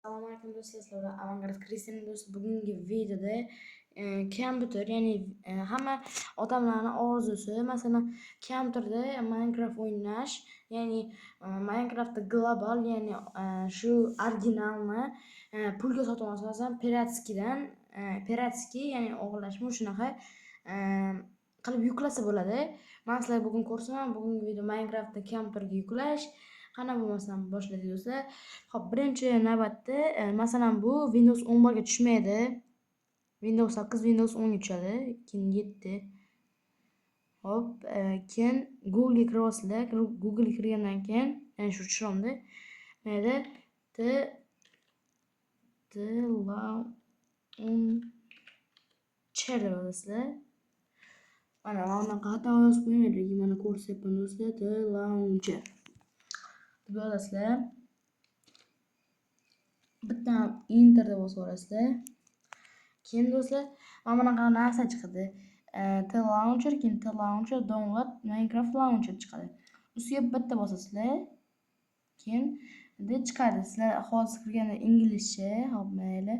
Assalomu alaykum do'stlar, sizlar Avangard Kristian do'st. Bugungi videoda kompyuter, ya'ni hamma odamlarning orzusi, masalan, kompyuterda Minecraft o'ynash, ya'ni Minecraftda global, ya'ni shu originalni pulga sotib olsangiz, piratskiy, ya'ni o'g'irlashmi shunaqa qilib yuklasa bo'ladi. Men sizlarga bugun ko'rsataman. Bugungi video Minecraftni kompyuterga yuklash. Qana bo'lmasam boshladik do'stlar. Xo'p, birinchi navbatda masalan bu Windows 11 ga tushmaydi. Windows 8, Windows 10 ga tushadi, keyin 7. Xo'p, keyin Google ga kirasizlar. Google ga kirgandan keyin, ya'ni shu chiroqda mayda launcher yozasizlar. Mana bunaqa xato yozib qo'ymaydi, mana ko'rsatyapman do'stlar, launcher deb yozasizlar. Bitta enter deb bosib yuborasizlar. Keyin do'stlar mana bunaqa narsa chiqadi. Launcher, keyin launcher download Minecraft launcher chiqadi. Ustiga bitta bosasizlar. Keyin bunday chiqadi. Sizlar hozir kirganda inglizcha, hop mayli.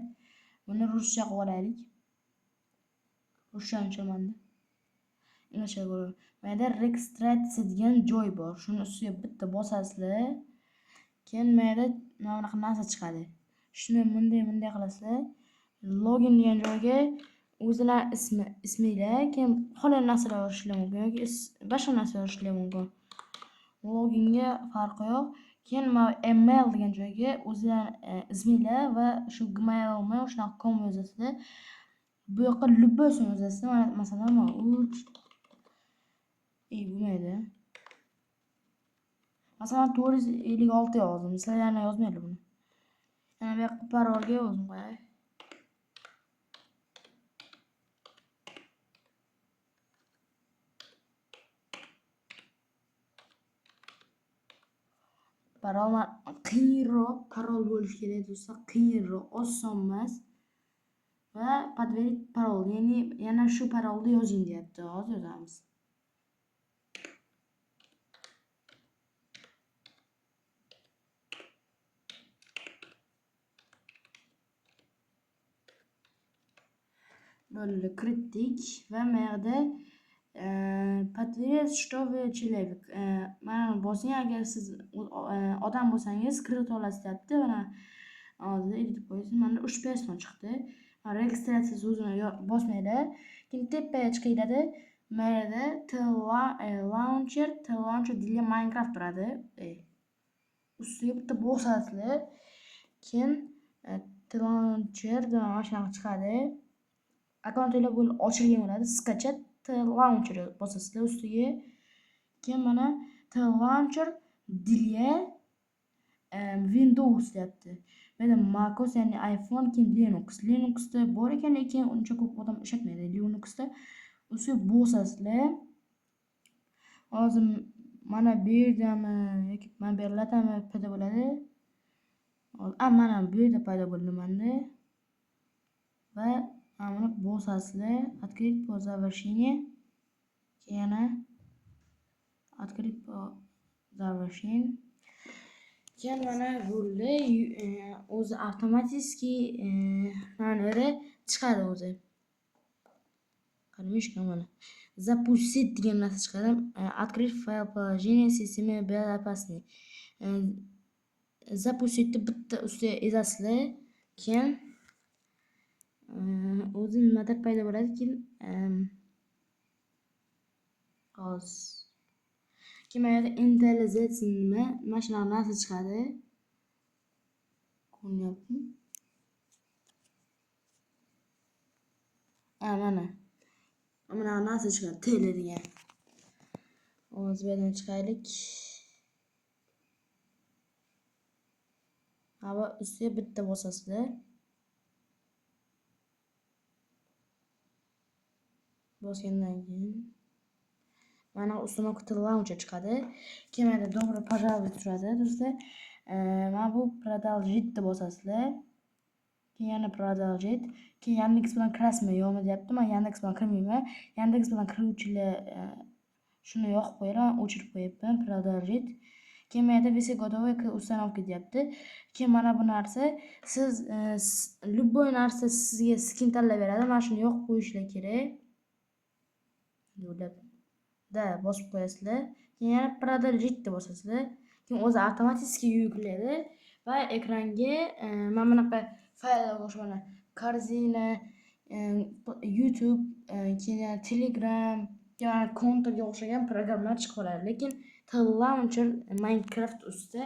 Buni ruscha qilib olaylik. Ruschani chiqarmanda. Inglizcha ko'ring. Mayda registratsiya degan joy bor. Shuni ustiga bitta bosasizlar. Keyin mayda mana bunaqa narsa chiqadi. Shuni bunday qilasizlar. Login degan joyga o'zingizlar isminglar, keyin qolgan narsalar yozishlar mumkin yoki boshqa narsa yozishlar mumkin. Loginga farqi yo'q. Keyin email degan joyga o'zingizlar isminglar va shu gmailmi shunaqa com yozasizlar. Bu yoqqa любой so'm yozasizlar. Masalan, bo'lmaydi. Masalan 456 yozdim. Sizlar yana yozmaylar buni. Yana bu yoqqa parolga yozdim qo'yay. Qiyinroq parol bo'lishi kerak do'stlar, qiyinroq, oson emas. Va подтвердить parol, ya'ni yana shu parolni yozing deyapti. Hozir yozamiz. Böyle kiritdik va bu yerda подтвердить, что вы человек. Mana bosing, agar siz odam bo'lsangiz kirit olasiz deyapti. Mana hozir edit qo'yasiz. Mana 3 person chiqdi. Registratsiya so'zini bosmanglar. Keyin tepaga chiqinglar. Mana launcher degan Minecraft turadi. Ustiga bitta bosasizlar. Keyin launcher degan mashina chiqadi. Akkauntinglar bo'lib ochilgan bo'ladi. Skachat launcher bosasizlar ustiga. Keyin mana launcher dilya Windows deyapti. Mana MacOS, ya'ni iPhone, keyin Linuxda bor ekan, lekin uncha ko'p odam ishlatmaydi Linuxda. Ustiga bosasizlar. Hozir mana bu yerdami yoki mana bu yerlardami paydo bo'ladi. Mana bu yerda paydo bo'ldi menda. Va mana bosasizlar. Открыть по завершению. Keyin открыть по завершению. Keyin mana bo'ldi. O'zi avtomatik mana chiqadi o'zi. Qarashga mana. Запустить degan narsa chiqadi. Открыть файл положение системы безопасности. Запустить bitta ustiga ezasizlar. Keyin o'zi nimada paydo bo'ladi, keyin kimada intellization nima mashina narsa chiqadi. Ko'ryapsizmi? Mana narsa chiqadi, tele degan. Hozir bu yerdan chiqaylik. Hava ustiga bitta bosasizlar. Bosgandan keyin mana установка launcher chiqadi. Keyin mana добро пожаловать turadi do'stlar. Mana bu продолжить deb bosasizlar. Keyin yana продолжить. Keyin Yandex bilan kirasizmi yo'qmi deyapti. Men Yandex bilan kirmayman. Yandex bilan kiruvchilar shuni yoqib qo'yaman, o'chirib qo'yibman. Продолжить. Keyin bu yerda все готовы к установке deyapti. Keyin mana bu narsa siz любой narsa sizga skin tanlab beradi. Mana shuni yoqib qo'yishlar kerak. Da bosib qo'yasizlar. Keyin yana продолжить deb bosasizlar. Keyin o'zi avtomatik yuklaydi va ekranga mana bunaqa fayllarga o'xshagan korзина, YouTube, keyin yana Telegram, keyin kontrga o'xshagan programmalar chiqib qoladi. Lekin Launcher Minecraft ustida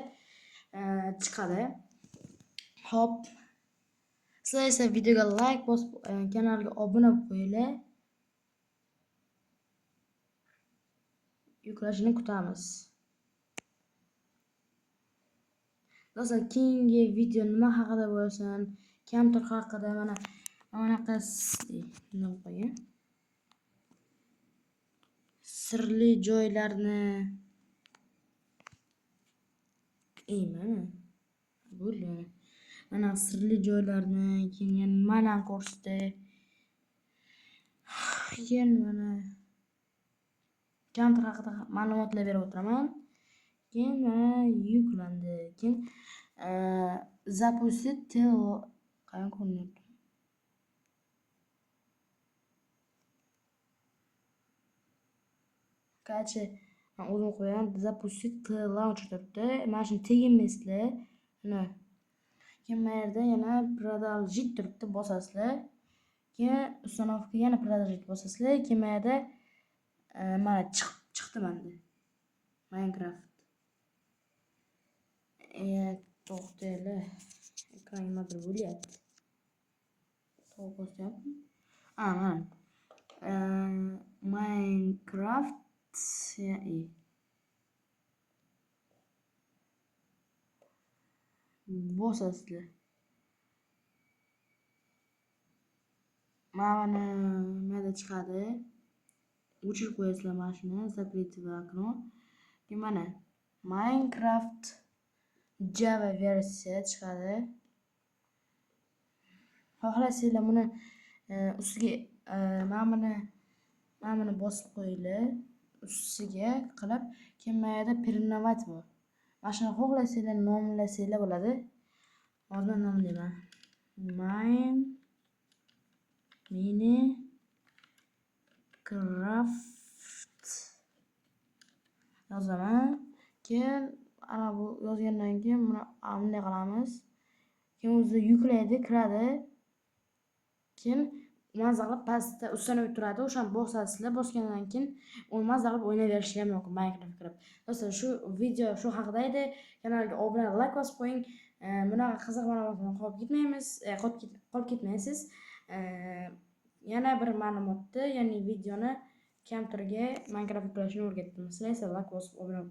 chiqadi. Hop. Sizlar esa videoga like bosib, kanalga obuna bo'lib qo'yinglar. Yuklashini kutamiz. Do'stlar, keyingi video nima haqida bo'lsin? Kompyuter haqida mana bunaqa nima qo'ying. Sirli joylarni bo'ldi. Mana sirli joylarni, keyin nimalarni ko'rsatdi. Keyin mana kompyuter haqida ma'lumotlar berib o'tiraman. Keyin mana yuklandi. Keyin запустить qani ko'rinyapti. Короче, o'zim qo'yaman. Запустить launcher turibdi. Mana shuni tegmaysizlar. Mana. Keyin bu yerda yana продолжить turibdi, bosasizlar. Keyin установка yana продолжить bosasizlar. Keyin bu yerda mana chiqdi menda. Minecraft. To'xtanglar. Ekran nimadir bo'lyapti. To'g'ri bosyapti. Mana. Minecraft bosasizlar. Mana nima chiqadi? O'chirib qo'yasizlar mana shuni, закрыть окно. Keyin mana Minecraft Java versiya chiqadi. Xohlasanglar buni ustiga mana buni bosib qo'yinglar. Ustiga qilib, keyin bu yerda переименовать bor. Mana shuni xohlasanglar nomlasanglar bo'ladi. Hozir nomlayman. Minecraft yozaman. Keyin ana bu yozgandan keyin bunday qilamiz. Keyin o'zi yuklaydi, kiradi. Keyin mazza qilib pastda ustanib turadi. O'shani bosasizlar. Bosgandan keyin u mazza qilib o'ynayverishingiz ham mumkin Minecraft kirib. Do'stlar, shu video shu haqida edi. Kanalga obuna, like bosib qo'ying. Bunaqa qiziq ma'lumotlardan qolib ketmaysiz. Yana bir ma'lumotni, ya'ni videoni kompyuterga Minecraft yuklashni o'rgatdim. Sizlar esa like bosib obuna